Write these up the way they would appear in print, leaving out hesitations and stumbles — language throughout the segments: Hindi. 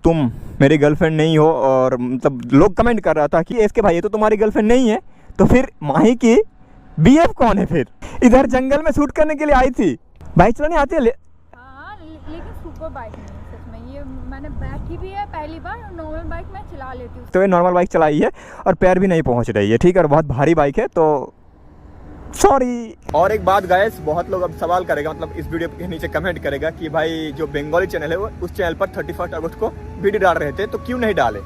तुम मेरी गर्लफ्रेंड नहीं हो, और मतलब लोग कमेंट कर रहा था कि इसके भाई ये तो तुम्हारी गर्लफ्रेंड नहीं है, तो फिर माही की बीएफ कौन है? फिर इधर जंगल में शूट करने के लिए आई थी। बाइक चलानी आती है? हाँ, लेकिन सुपर बाइक नहीं है सच में। ये मैंने बैठी भी है पहली बार, नॉर्मल बाइक मैं चला लेती हूँ। तो ये नॉर्मल बाइक चलाई है और पैर भी नहीं पहुंच रही है, ठीक है, और बहुत भारी बाइक है, तो सॉरी। और एक बात गाइस, बहुत लोग अब सवाल करेगा, मतलब इस वीडियो के नीचे कमेंट करेगा कि भाई जो बंगाली चैनल है वो उस चैनल पर 31 अगस्त को वीडियो डाल रहे थे, तो क्यों नहीं डाले।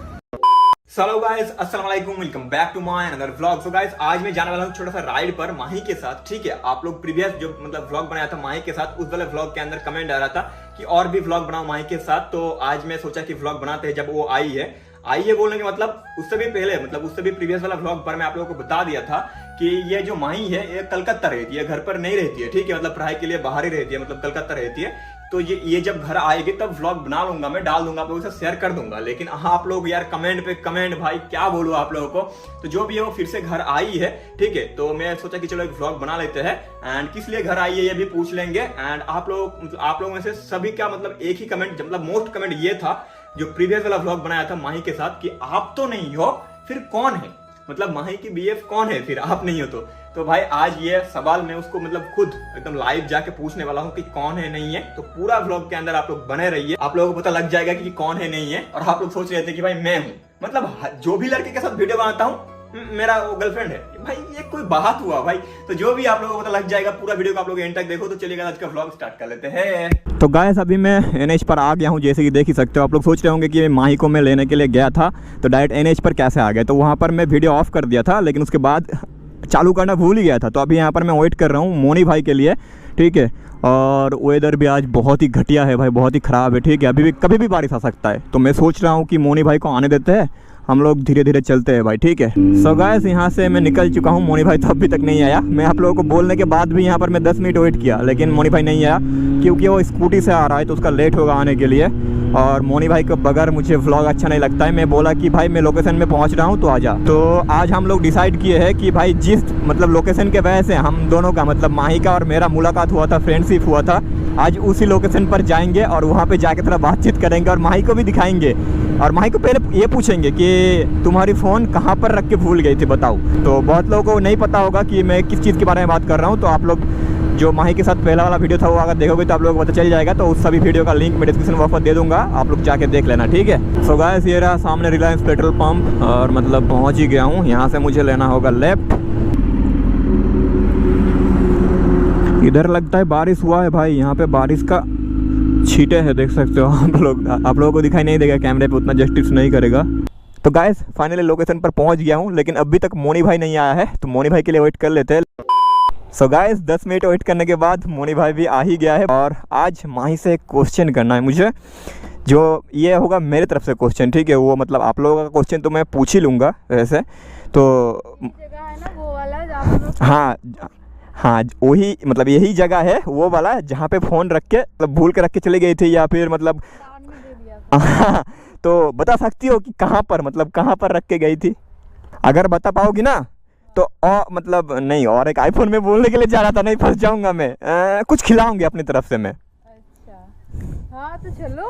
हेलो गाइस, अस्सलाम वालेकुम, welcome back to my another vlog. So guys, आज मैं जाने वाला हूँ छोटा सा राइड पर माही के साथ, ठीक है। आप लोग प्रीवियस जो मतलब व्लॉग बनाया था माही के साथ, उस वाले व्लॉग के अंदर कमेंट आ रहा था कि और भी व्लॉग बनाओ माही के साथ, तो आज मैं सोचा कि व्लॉग बनाते हैं। जब वो आई है बोलने के मतलब उससे भी पहले, मतलब उससे भी प्रीवियस वाला व्लॉग पर मैं आप लोगों को बता दिया था कि ये जो माही है ये कलकत्ता रहती है, घर पर नहीं रहती है, ठीक है। मतलब पढ़ाई के लिए बाहर ही रहती है, मतलब कलकत्ता रहती है। तो ये जब घर आएगी तब व्लॉग बना लूंगा, मैं डाल दूंगा, आप लोगों से शेयर कर दूंगा। लेकिन आप लोग यार कमेंट पे कमेंट, भाई क्या बोलूं आप लोगों को। तो जो भी है वो फिर से घर आई है, ठीक है। तो मैं सोचा कि चलो एक व्लॉग बना लेते हैं, एंड किस लिए घर आई है ये भी पूछ लेंगे। एंड आप लोगों में से सभी का मतलब एक ही कमेंट, मतलब मोस्ट कमेंट ये था जो प्रीवियस वाला व्लॉग बनाया था माही के साथ, कि आप तो नहीं हो फिर कौन है, मतलब माही की बीएफ कौन है फिर आप नहीं हो तो भाई आज ये सवाल मैं उसको मतलब खुद एकदम लाइव जाके पूछने वाला हूँ कि कौन है नहीं है। तो पूरा व्लॉग के अंदर आप लोग बने रहिए, आप लोगों को पता लग जाएगा कि कौन है नहीं है। और आप लोग सोच रहे थे कि भाई मैं हूँ, मतलब जो भी लड़के के साथ वीडियो बनाता हूँ मेरा वो गर्लफ्रेंड है, भाई ये कोई बात हुआ भाई। तो जो भी आप लोगों को पता लग जाएगा, पूरा वीडियो को आप लोग एंड तक देखो। तो चलिए आज का व्लॉग स्टार्ट कर लेते हैं। तो गाइस, अभी मैं एनएच पर आ गया हूँ, जैसे कि देख ही सकते हो। आप लोग सोच रहे होंगे कि माही को मैं लेने के लिए गया था तो डायरेक्ट एनएच पर कैसे आ गया। तो वहाँ पर मैं वीडियो ऑफ कर दिया था, लेकिन उसके बाद चालू करना भूल ही गया था। तो अभी यहाँ पर मैं वेट कर रहा हूँ मोनी भाई के लिए, ठीक है। और वेदर भी आज बहुत ही घटिया है भाई, बहुत ही ख़राब है, ठीक है। अभी भी कभी भी बारिश आ सकता है। तो मैं सोच रहा हूँ कि मोनी भाई को आने देते हैं, हम लोग धीरे धीरे चलते हैं भाई, ठीक है। सो गाइस, यहाँ से मैं निकल चुका हूँ, मोनी भाई तो अभी तक नहीं आया। मैं आप लोगों को बोलने के बाद भी यहाँ पर मैं 10 मिनट वेट किया, लेकिन मोनी भाई नहीं आया, क्योंकि वो स्कूटी से आ रहा है तो उसका लेट होगा आने के लिए। और मोनी भाई के बगैर मुझे व्लॉग अच्छा नहीं लगता है। मैं बोला कि भाई मैं लोकेशन में पहुँच रहा हूँ तो आजा। तो आज हम लोग डिसाइड किए हैं कि भाई जिस मतलब लोकेशन के वजह से हम दोनों का मतलब माही का और मेरा मुलाकात हुआ था, फ्रेंडशिप हुआ था, आज उसी लोकेशन पर जाएंगे और वहाँ पे जाके थोड़ा बातचीत करेंगे और माही को भी दिखाएंगे। और माही को पहले ये पूछेंगे कि तुम्हारी फ़ोन कहाँ पर रख के भूल गई थी बताओ। तो बहुत लोगों को नहीं पता होगा कि मैं किस चीज़ के बारे में बात कर रहा हूँ। तो आप लोग जो माही के साथ पहला वाला वीडियो था वो अगर देखोगे तो आप लोगों को पता चल जाएगा। तो उस सभी वीडियो का लिंक मैं डिस्क्रिप्शन बॉक्स पर दे दूँगा, आप लोग जाके देख लेना, ठीक है। सो गाइस, ये रहा सामने रिलायंस पेट्रोल पंप, और मतलब पहुँच ही गया हूँ। यहाँ से मुझे लेना होगा लेफ्ट। इधर लगता है बारिश हुआ है भाई, यहाँ पे बारिश का छींटे है, देख सकते हो आप लोगों को दिखाई नहीं देगा, कैमरे पे उतना जस्टिस नहीं करेगा। तो गाइस, फाइनली लोकेशन पर पहुंच गया हूं, लेकिन अभी तक मोनी भाई नहीं आया है, तो मोनी भाई के लिए वेट कर लेते हैं। सो गाइस, 10 मिनट वेट करने के बाद मोनी भाई भी आ ही गया है। और आज माही से एक क्वेश्चन करना है मुझे, जो ये होगा मेरे तरफ से क्वेश्चन, ठीक है। वो मतलब आप लोगों का क्वेश्चन तो मैं पूछ ही लूँगा वैसे तो। जगह है ना वो वाला, हाँ वही, मतलब यही जगह है वो वाला जहाँ पे फ़ोन रख के मतलब भूल के रख के चली गई थी, या फिर मतलब हाँ। तो बता सकती हो कि कहाँ पर, मतलब कहाँ पर रख के गई थी? अगर बता पाओगी ना तो मतलब नहीं, और एक आईफोन में बोलने के लिए जा रहा था, नहीं फंस जाऊंगा मैं। कुछ खिलाऊंगी अपनी तरफ से मैं। अच्छा हाँ, तो चलो।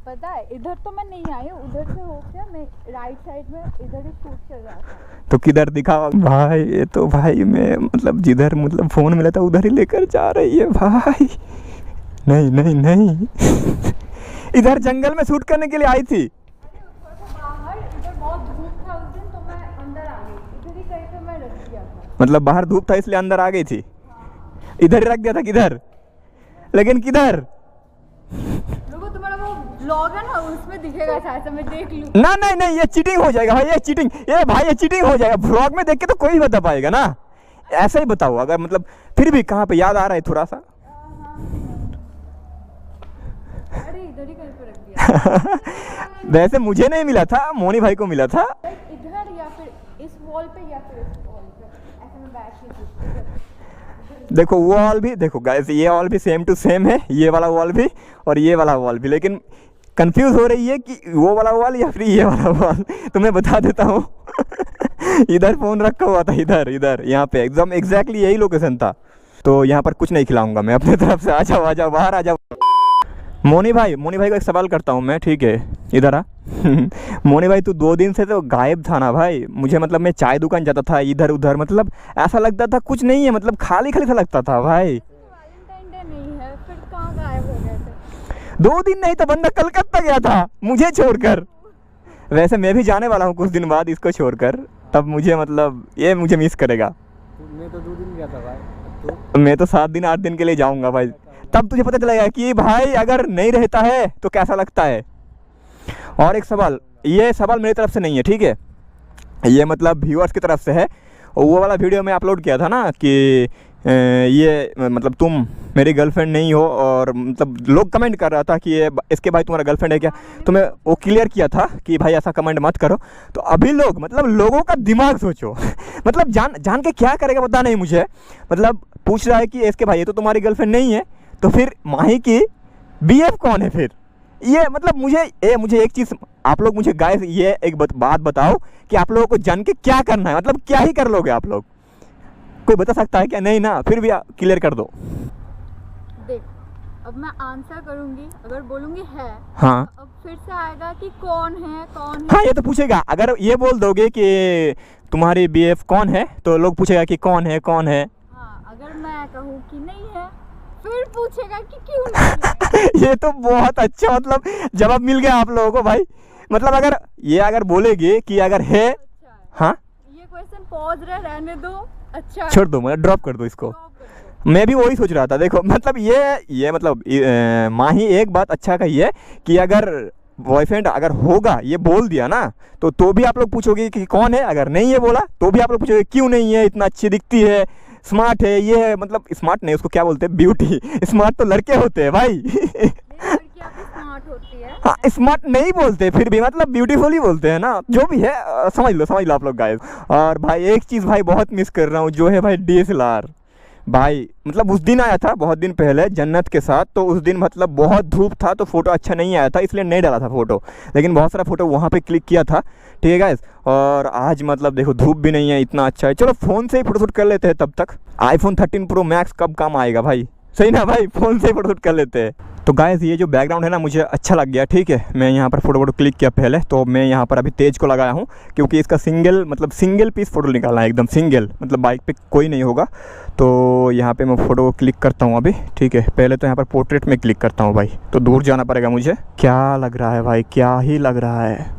पता है इधर तो मैं नहीं आई हूँ, उधर से होकर मैं राइट साइड में इधर ही शूट चल रहा था। तो किधर दिखाओ भाई? ये तो भाई मैं मतलब जिधर मतलब फ़ोन मिला था उधर ही लेकर जा रही है भाई। नहीं नहीं नहीं इधर जंगल में शूट करने के लिए आई थी। इधर बहुत धूप था उस दिन, तो मैं अंदर आ गई। इधर ही कहीं पे मैं रख दिया था, मतलब बाहर धूप था इसलिए अंदर आ गई थी। इधर ही रख दिया था, किधर? लेकिन किधर? तुम्हारा वो ब्लॉग है ना, उसमें दिखेगा शायद, मैं देख लूं। ना नहीं नहीं, ये चीटिंग हो जाएगा भाई, ये चीटिंग, ये भाई ये चीटिंग हो जाएगा। व्लॉग में देख के तो कोई भी बता पाएगा ना, ऐसे ही बताओ। अगर मतलब फिर भी कहाँ पे याद आ रहा है थोड़ा सा? अरे इधर ही कहीं पे रख दिया। वैसे मुझे नहीं मिला था, मोनी भाई को मिला था। इधर या फिर इस वॉल पे या फिर इस वॉल पे, ऐसे में बैठ के। देखो वो वॉल भी, देखो गाइस ये वॉल भी सेम टू सेम है, ये वाला वॉल भी और ये वाला वॉल भी, लेकिन कंफ्यूज हो रही है कि वो वाला वॉल या फिर ये वाला वॉल। तो मैं बता देता हूँ इधर फ़ोन रखा हुआ था, इधर यहाँ पे एकदम एग्जैक्टली यही लोकेशन था। तो यहाँ पर कुछ नहीं खिलाऊंगा मैं अपने तरफ से। आ जाओ बाहर आ जाओ। मोनी भाई को एक सवाल करता हूँ मैं, ठीक है, इधर आ। मोनी भाई, तू 2 दिन से तो गायब था ना भाई। मुझे मतलब मैं चाय दुकान जाता था इधर उधर, मतलब ऐसा लगता था कुछ नहीं है, मतलब खाली खाली सा लगता था भाई। वैलेंटाइन डे नहीं है, फिर कहाँ गायब हो गए थे? 2 दिन नहीं तो बंदा कलकत्ता गया था मुझे छोड़कर। वैसे मैं भी जाने वाला हूँ कुछ दिन बाद इसको छोड़कर, तब मुझे मतलब ये मुझे मिस करेगा। मैं तो 2 दिन गया था भाई, तो मैं तो 7 दिन 8 दिन के लिए जाऊँगा भाई, तब तुझे पता चलेगा कि भाई अगर नहीं रहता है तो कैसा लगता है। और एक सवाल, ये सवाल मेरी तरफ से नहीं है, ठीक है, ये मतलब व्यूअर्स की तरफ से है। वो वाला वीडियो मैं अपलोड किया था ना कि ये मतलब तुम मेरी गर्लफ्रेंड नहीं हो, और मतलब लोग कमेंट कर रहा था कि ये इसके भाई तुम्हारा गर्लफ्रेंड है क्या, तो मैं वो क्लियर किया था कि भाई ऐसा कमेंट मत करो। तो अभी लोग मतलब लोगों का दिमाग सोचो। मतलब जान के क्या करेगा पता नहीं मुझे। मतलब पूछ रहा है कि इसके भाई ये तो तुम्हारी गर्लफ्रेंड नहीं है, तो फिर माही की बीएफ कौन है फिर? ये मतलब मुझे एक चीज़, आप लोग मुझे गाइस ये एक बात बताओ कि आप लोगों को जान के क्या करना है, मतलब क्या ही कर लोगे आप लोग? कोई बता सकता है क्या? नहीं ना, फिर भी क्लियर कर दो। देख, अब मैं आंसर करूंगी, अगर बोलूंगी है, हाँ, अब फिर से आएगा कि कौन है कौन है। हाँ ये तो पूछेगा। अगर ये बोल दोगे कि तुम्हारी बीएफ कौन है, तो लोग पूछेगा कि कौन है कौन है। हाँ, अगर मैं कहूँ कि नहीं है, फिर पूछेगा कि क्यों नहीं है। ये तो बहुत अच्छा मतलब जवाब मिल गया आप लोगों को भाई। मतलब अगर बोलेगी कि अगर है, अच्छा है। हाँ ये क्वेश्चन पॉज रहने दो, अच्छा है। छोड़ दो, मतलब ड्रॉप कर दो इसको। Drop कर दो। मैं भी वही सोच रहा था। देखो मतलब ये मतलब माही एक बात अच्छा कही है कि अगर बॉयफ्रेंड अगर होगा, ये बोल दिया ना, तो भी आप लोग पूछोगे कि कौन है। अगर नहीं है बोला तो भी आप लोग पूछोगे क्यों नहीं है, इतना अच्छी दिखती है, स्मार्ट है, ये है, मतलब स्मार्ट नहीं, उसको क्या बोलते हैं, ब्यूटी। स्मार्ट तो लड़के होते हैं भाई। लड़कियां भी स्मार्ट होती है। हाँ, स्मार्ट नहीं बोलते, फिर भी मतलब ब्यूटीफुल ही बोलते हैं ना, जो भी है समझ लो आप लोग गाइस। और भाई एक चीज़ भाई बहुत मिस कर रहा हूँ, जो है भाई DSLR भाई। मतलब उस दिन आया था बहुत दिन पहले जन्नत के साथ, तो उस दिन मतलब बहुत धूप था, तो फ़ोटो अच्छा नहीं आया था, इसलिए नहीं डाला था फ़ोटो, लेकिन बहुत सारा फ़ोटो वहाँ पे क्लिक किया था, ठीक है गाइस। और आज मतलब देखो धूप भी नहीं है, इतना अच्छा है। चलो फ़ोन से ही फ़ोटो शूट कर लेते हैं तब तक। iPhone 13 Pro Max कब काम आएगा भाई, सही ना भाई, फ़ोन से ही फ़ोटो शूट कर लेते हैं। तो गाइस ये जो बैकग्राउंड है ना मुझे अच्छा लग गया, ठीक है। मैं यहाँ पर फ़ोटो क्लिक किया पहले, तो मैं यहाँ पर अभी तेज को लगाया हूँ, क्योंकि इसका सिंगल पीस फ़ोटो निकालना है, एकदम सिंगल, मतलब बाइक पे कोई नहीं होगा। तो यहाँ पे मैं फ़ोटो को क्लिक करता हूँ अभी, ठीक है। पहले तो यहाँ पर पोर्ट्रेट में क्लिक करता हूँ भाई, तो दूर जाना पड़ेगा मुझे। क्या लग रहा है भाई, क्या ही लग रहा है,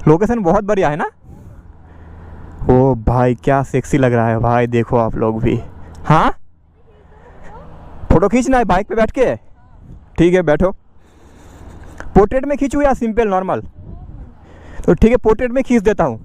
लोकेशन बहुत बढ़िया है ना। ओ भाई क्या सेक्सी लग रहा है भाई, देखो आप लोग भी। हाँ फ़ोटो खींचना है बाइक पे बैठ के, ठीक है बैठो। पोर्ट्रेट में खींचूँ या सिंपल नॉर्मल? तो ठीक है पोर्ट्रेट में खींच देता हूँ।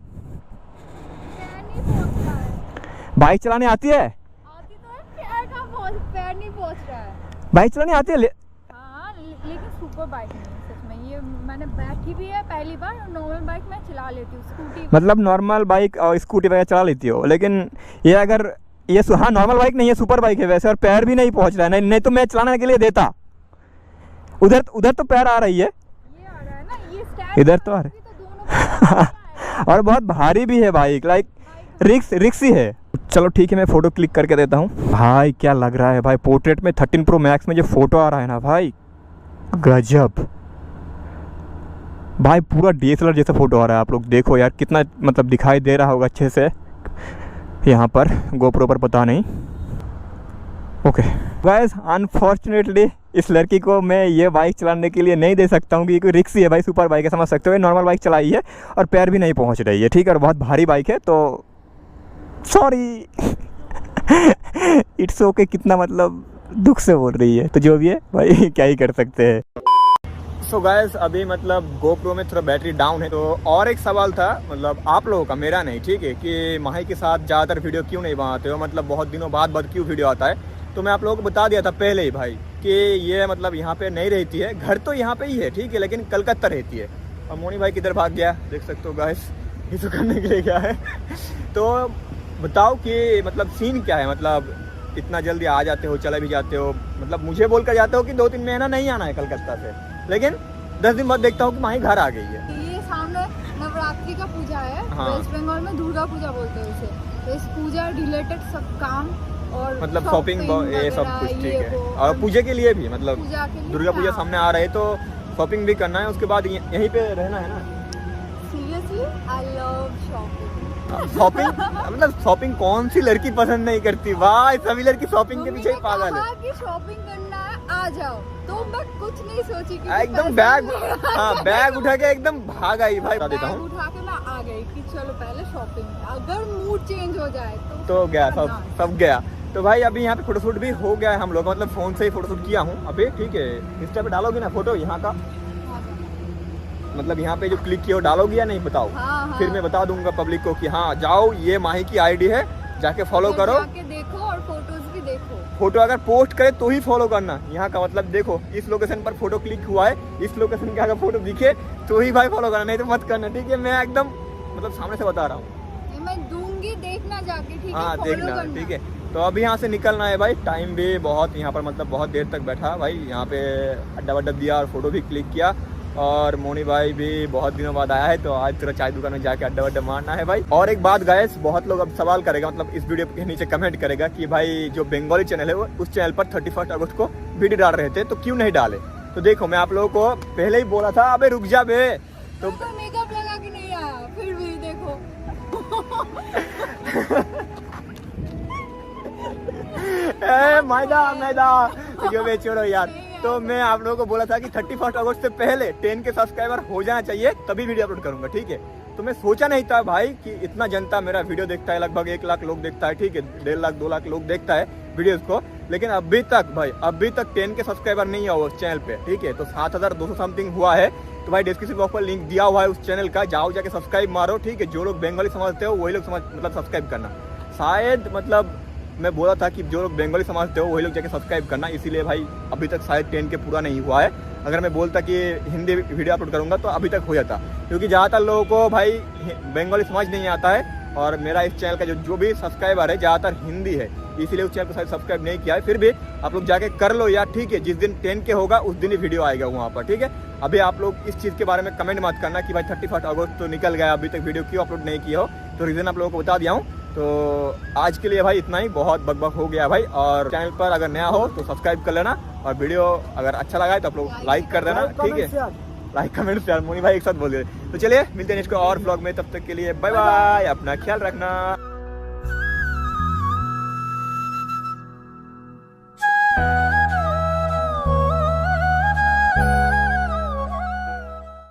बाइक चलाने आती है? आती तो है, पैर नहीं पहुंच रहा है। बाइक चलाने आती है हाँ, लेकिन सुपर बाइक नहीं है सच में। ये मैंने बैठी भी है पहली बार, नॉर्मल बाइक मैं चला लेती हूँ, स्कूटी। मतलब नॉर्मल बाइक और स्कूटी वगैरह चला लेती हो, लेकिन ये अगर ये हाँ नॉर्मल बाइक नहीं है, सुपर बाइक है वैसे, और पैर भी नहीं पहुंच रहा है। नहीं तो मैं चलाने के लिए देता। उधर तो पैर आ रही है, ये आ रहा है ना, ये स्टैंड इधर तो आ रहा तो दोनों है। और बहुत भारी भी है बाइक, लाइक रिक्स ही है। चलो ठीक है मैं फ़ोटो क्लिक करके देता हूँ। भाई क्या लग रहा है भाई, पोर्ट्रेट में 13 Pro Max में जो फ़ोटो आ रहा है ना भाई, गजब भाई, पूरा DSLR जैसा फ़ोटो आ रहा है। आप लोग देखो यार कितना मतलब दिखाई दे रहा होगा अच्छे से यहाँ पर, GoPro पर पता नहीं। ओके गाइस, अनफॉर्चुनेटली इस लड़की को मैं ये बाइक चलाने के लिए नहीं दे सकता हूँ, क्योंकि रिक्सी है भाई, सुपर बाइक है, समझ सकते हो। ये नॉर्मल बाइक चलाई है और पैर भी नहीं पहुँच रही है, ठीक है, और बहुत भारी बाइक है, तो सॉरी। It's okay. कितना मतलब दुख से बोल रही है, तो जो भी है भाई क्या ही कर सकते हैं। सो गाइस अभी मतलब GoPro में थोड़ा बैटरी डाउन है। तो और एक सवाल था, मतलब आप लोगों का, मेरा नहीं, ठीक है, कि माही के साथ ज़्यादातर वीडियो क्यों नहीं बनाते हो, मतलब बहुत दिनों बाद क्यों वीडियो आता है। तो मैं आप लोगों को बता दिया था पहले ही भाई कि ये मतलब यहाँ पे नहीं रहती है, घर तो यहाँ पे ही है, ठीक है, लेकिन कलकत्ता रहती है। और मोनी भाई किधर भाग गया देख सकते हो गाइस, ये करने के लिए गया है। तो बताओ कि मतलब सीन क्या है, मतलब इतना जल्दी आ जाते हो, चले भी जाते हो, मतलब मुझे बोल कर जाते हो कि 2-3 महीना नहीं आना है कलकत्ता से, लेकिन 10 दिन बाद देखता हूँ कि माही घर आ गई है। ये सामने नवरात्रि का पूजा है। हाँ। वेस्ट बंगाल में दुर्गा पूजा बोलते हैं उसे। तो इस पूजा रिलेटेड सब काम और मतलब शॉपिंग ये सब वगैरह, कुछ ठीक ये है। वो, और पूजा के लिए भी मतलब पूजा के लिए दुर्गा पूजा हाँ। सामने आ रहे है तो शॉपिंग भी करना है, उसके बाद यहीं पे रहना है ना। Seriously I love shopping. Shopping मतलब शॉपिंग कौन सी लड़की पसंद नहीं करती भाई, सभी लड़की शॉपिंग के पीछे ही पागल है। कि शॉपिंग करना है आ जाओ, तो मैं कुछ नहीं सोची कि एकदम बैग, हाँ बैग उठा के एकदम भाग आई भाई। बता देता बैग हूँ उठा के मैं आ गई कि चलो पहले शॉपिंग, अगर मूड चेंज हो जाए तो गया सब करना है। सब गया। तो भाई अभी यहाँ पे फोटोशूट भी हो गया है हम लोग का, मतलब फोन से ही फोटोशूट किया हूँ अभी, ठीक है। इंस्टा पे डालोगी ना फोटो यहाँ का, मतलब यहाँ पे जो क्लिक किया वो डालोगी या नहीं बताओ। हाँ, फिर मैं बता दूंगा पब्लिक को कि हाँ जाओ ये माही की आईडी है, जाके फॉलो करो, जाके देखो और फोटोज भी देखो। फोटो अगर पोस्ट करे तो ही फॉलो करना। यहाँ का मतलब देखो इस लोकेशन पर फोटो क्लिक हुआ है, इस लोकेशन के अगर फोटो दिखे तो ही भाई फॉलो करना, नहीं तो मत करना, ठीक है। मैं एकदम मतलब सामने से बता रहा हूँ। मैं दूंगी, देखना जाके, ठीक है, हाँ follow देखना, करना। ठीक है। तो अभी यहाँ से निकलना है भाई, टाइम भी बहुत यहाँ पर मतलब बहुत देर तक बैठा भाई, यहाँ पे अड्डा वड्डा दिया और फोटो भी क्लिक किया। और मोनी भाई भी बहुत दिनों बाद आया है तो आज तेरा चाय दुकान में जाके अड्डा वड्डा मारना है भाई। और एक बात गाइस, बहुत लोग अब सवाल करेगा, मतलब इस वीडियो के नीचे कमेंट करेगा कि भाई जो बंगाली चैनल है वो उस चैनल पर 31 अगस्त को वीडियो डाल रहे थे तो क्यों नहीं डाले। तो देखो मैं आप लोगों को पहले ही बोला था, अबे रुक जा बे। तो मेकअप लगा के नहीं आया, फिर भी देखो। मैदा जो बे छोड़ो यार। तो मैं आप लोगों को बोला था कि 31 अगस्त से पहले 10 के सब्सक्राइबर हो जाना चाहिए तभी वीडियो अपलोड करूंगा, ठीक है। तो मैं सोचा नहीं था भाई कि इतना जनता मेरा वीडियो देखता है, लगभग 1 लाख लोग देखता है, ठीक है, 1.5 लाख 2 लाख लोग देखता है वीडियोस को, लेकिन अभी तक भाई अभी तक 10 के सब्सक्राइबर नहीं हुआ उस चैनल पे, ठीक है। तो 7200 समथिंग हुआ है। तो भाई डिस्क्रिप्शन बॉक्स पर लिंक दिया हुआ है उस चैनल का, जाओ जाके सब्सक्राइब मारो, ठीक है। जो लोग बंगाली समझते हो वही लोग मतलब सब्सक्राइब करना। शायद मतलब मैं बोला था कि जो लोग बंगाली समझते हो वही लोग जाके सब्सक्राइब करना, इसीलिए भाई अभी तक शायद 10 के पूरा नहीं हुआ है। अगर मैं बोलता कि हिंदी वीडियो अपलोड करूंगा तो अभी तक हो जाता, क्योंकि ज़्यादातर लोगों को भाई बंगाली समझ नहीं आता है। और मेरा इस चैनल का जो भी सब्सक्राइबर है ज़्यादातर हिंदी है, इसीलिए उस चैनल को शायद सब्सक्राइब नहीं किया है। फिर भी आप लोग जाके कर लो यार, ठीक है। जिस दिन 10 के होगा उस दिन ही वीडियो आएगा वहाँ पर, ठीक है। अभी आप लोग इस चीज़ के बारे में कमेंट मत करना कि भाई 31 अगस्त तो निकल गया, अभी तक वीडियो क्यों अपलोड नहीं किया हो। तो रीज़न आप लोगों को बता दिया हूँ। तो आज के लिए भाई इतना ही, बहुत बकबक हो गया भाई। और चैनल पर अगर नया हो तो सब्सक्राइब कर लेना, और वीडियो अगर अच्छा लगा है तो आप लोग लाइक कर देना, ठीक है। लाइक कमेंट शेयर, मोनी भाई एक साथ बोल रहे। तो चलिए मिलते हैं इसको और ब्लॉग में, तब तक के लिए बाय बाय, अपना ख्याल रखना।